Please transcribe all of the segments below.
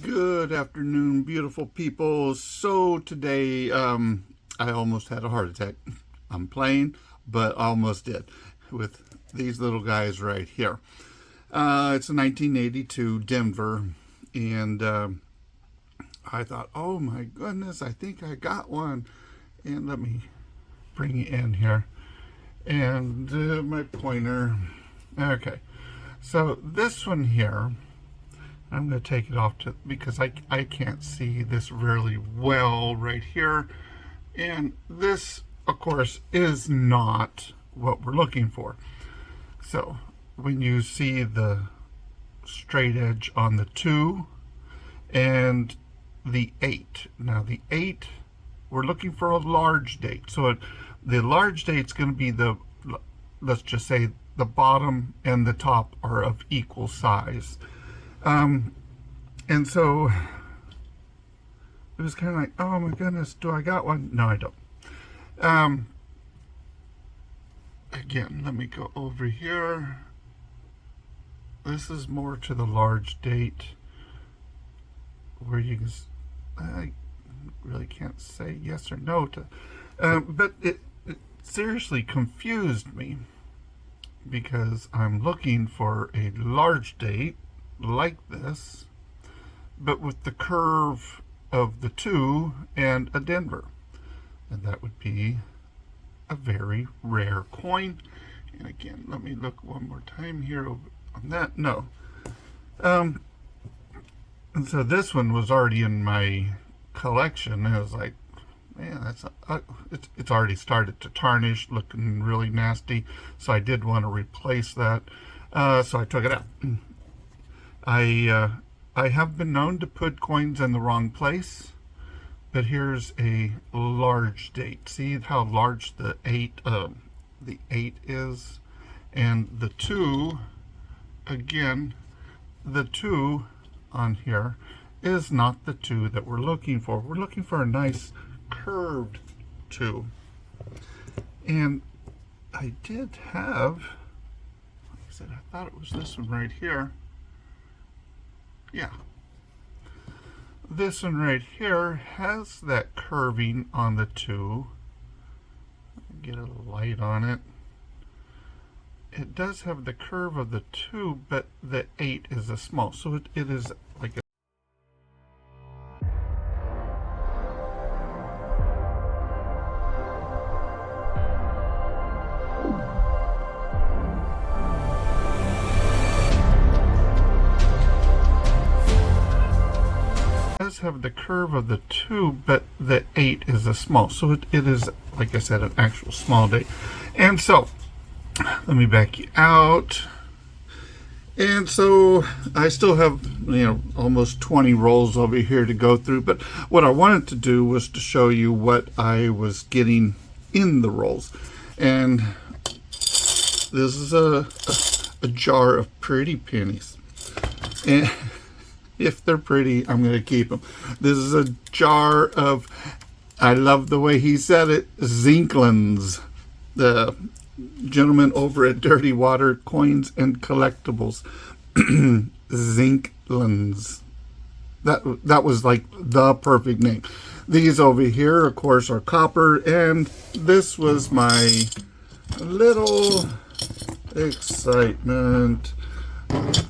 Good afternoon, beautiful people. So today, I almost had a heart attack. I'm playing, but almost did with these little guys right here. It's a 1982 Denver, and I thought, oh my goodness, I think I got one. And let me bring it in here. And my pointer. Okay, so this one here, I'm going to take it off because I can't see this really well right here. And this, of course, is not what we're looking for. So when you see the straight edge on the 2 and the 8. Now the 8, we're looking for a large date. So the large date's going to be let's just say the bottom and the top are of equal size. And so it was kind of like, oh my goodness, do I got one? No, I don't. Again, let me go over here. This is more to the large date where you can, I really can't say yes or no to, but it seriously confused me because I'm looking for a large date like this, but with the curve of the 2 and a Denver, and that would be a very rare coin. And again, let me look one more time here on that. No, and so this one was already in my collection. I was like, man, it's already started to tarnish, looking really nasty, so I did want to replace that, so I took it out. I have been known to put coins in the wrong place, but here's a large date. See how large the 8 is, and the 2, again, the 2 on here is not the 2 that we're looking for. We're looking for a nice curved 2, and I did have, like I said, I thought it was this one right here. Yeah, this one right here has that curving on the 2. Get a light on it. It does have the curve of the 2, but the 8 is a small, so it is like a have the curve of the 2, but the 8 is a small, so it is, like I said, an actual small date. And so let me back you out. And so I still have, almost 20 rolls over here to go through, but what I wanted to do was to show you what I was getting in the rolls. And this is a jar of pretty pennies, and if they're pretty, I'm going to keep them. This is a jar of, I love the way he said it, Zinklins. The gentleman over at Dirty Water Coins and Collectibles. Zinklins. That was like the perfect name. These over here, of course, are copper, and this was my little excitement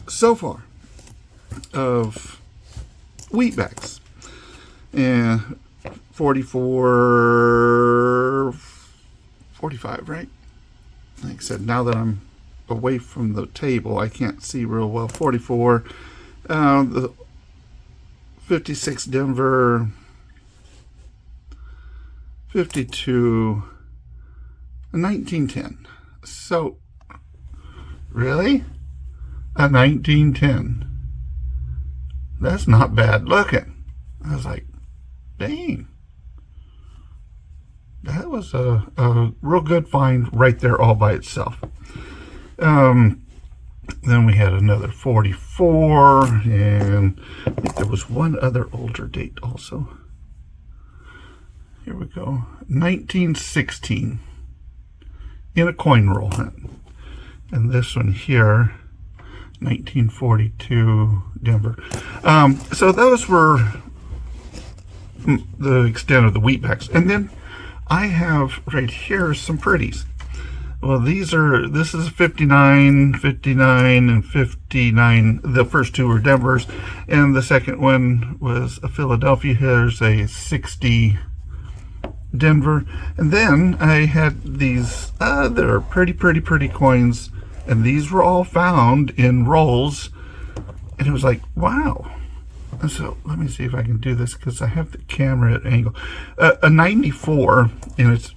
so far of wheat bags. And 44, 45, right? Like I said, now that I'm away from the table, I can't see real well. 44, the 56 Denver, 52, 1910. So, really? A 1910. That's not bad looking. I was like, dang. That was a real good find right there all by itself. Then we had another 44, and I think there was one other older date also. Here we go. 1916 in a coin roll hunt. And this one here, 1942 Denver. So those were the extent of the wheatbacks. And then I have right here some pretties. Well, this is 59, 59, and 59. The first two were Denver's, and the second one was a Philadelphia. Here's a 60 Denver. And then I had these other pretty coins, and these were all found in rolls, and it was like, wow. And so let me see if I can do this, because I have the camera at angle. A 94, and it's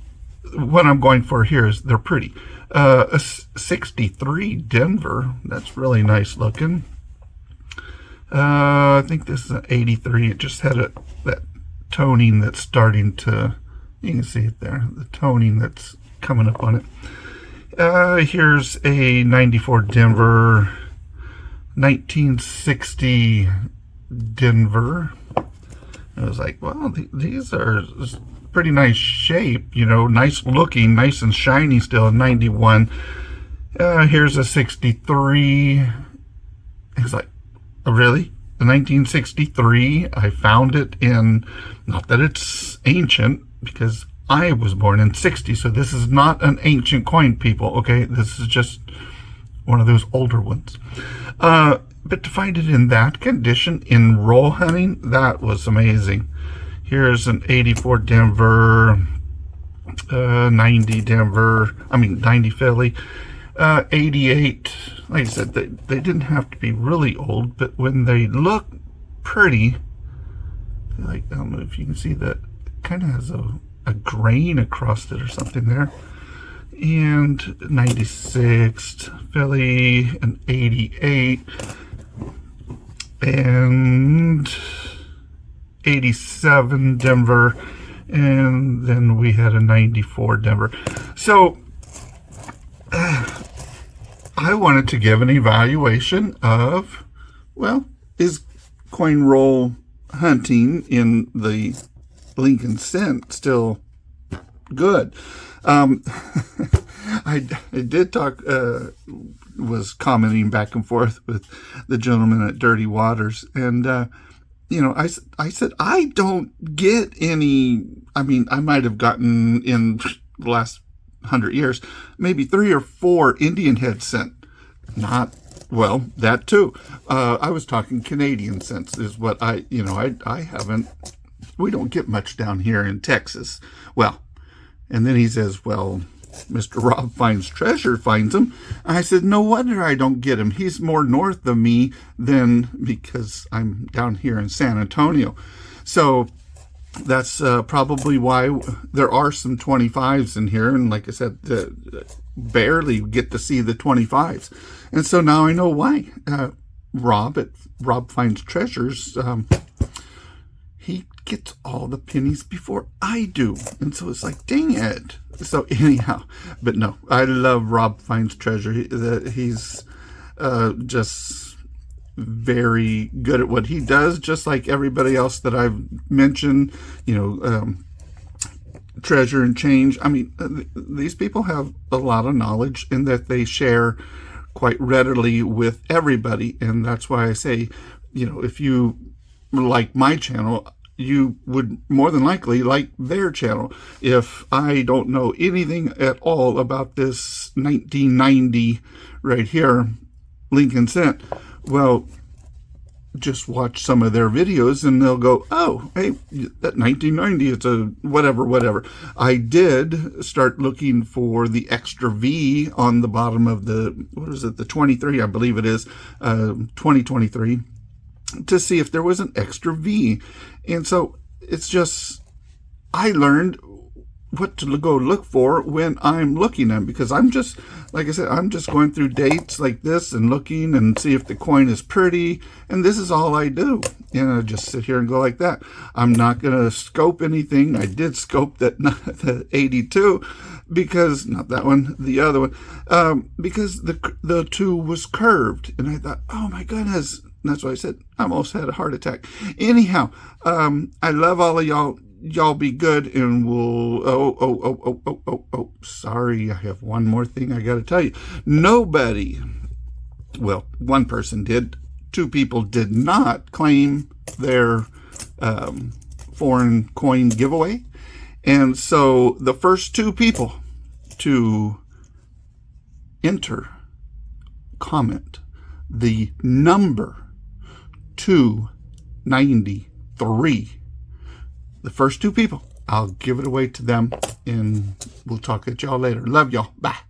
what I'm going for here is they're pretty. A 63 Denver, that's really nice looking. I think this is an 83. It just had that toning that's starting to, you can see it there, the toning that's coming up on it. Here's a 94 Denver, 1960 Denver. I was like, well, these are pretty nice shape, you know, nice looking, nice and shiny still. 91. Here's a 63. It's like, oh, really? The 1963. I found it in, not that it's ancient, because I was born in 60, so this is not an ancient coin, people, okay? This is just one of those older ones. But to find it in that condition in roll hunting, that was amazing. Here's an 84 Denver, 90 Denver, 90 Philly, 88. Like I said, they didn't have to be really old, but when they look pretty, like, I don't know if you can see that, kind of has a grain across it or something there. And 96 Philly, and 88, and 87 Denver, and then we had a 94 Denver. So I wanted to give an evaluation of, well, is coin roll hunting in the Lincoln cent still good? I did talk, was commenting back and forth with the gentleman at Dirty Waters, and you know, I said, I don't get any, I might have gotten in the last 100 years, maybe 3 or 4 Indian head cent. Not, well, that too. I was talking Canadian cents is what I haven't, we don't get much down here in Texas. Well, and then he says, well, Mr. Rob Finds Treasure finds him. I said, no wonder I don't get him. He's more north of me than, because I'm down here in San Antonio. So that's probably why there are some 25s in here. And like I said, barely get to see the 25s. And so now I know why. Rob at Rob Finds Treasures, he gets all the pennies before I do. And so it's like, dang it. So anyhow, but no, I love Rob Finds Treasure. He's just very good at what he does, just like everybody else that I've mentioned, you know, Treasure and Change. These people have a lot of knowledge in that they share quite readily with everybody. And that's why I say, you know, if you like my channel, you would more than likely like their channel. If I don't know anything at all about this 1990 right here, Lincoln cent, well, just watch some of their videos and they'll go, oh, hey, that 1990, it's a whatever. I did start looking for the extra V on the bottom of the, what is it, the 23, I believe it is, 2023, to see if there was an extra V. And so it's just, I learned what to go look for when I'm looking at them, because I'm just, like I said, I'm just going through dates like this and looking and see if the coin is pretty, and this is all I do. And I just sit here and go like that. I'm not going to scope anything. I did scope the 82 because, not that one, the other one, because the 2 was curved, and I thought, oh my goodness. And that's why I said I almost had a heart attack. Anyhow, I love all of y'all. Y'all be good, and we'll, sorry, I have one more thing I got to tell you. Nobody well, one person did. 2 people did not claim their foreign coin giveaway. And so the first 2 people to comment the number 293, the first 2 people, I'll give it away to them, and we'll talk at y'all later. Love y'all. Bye.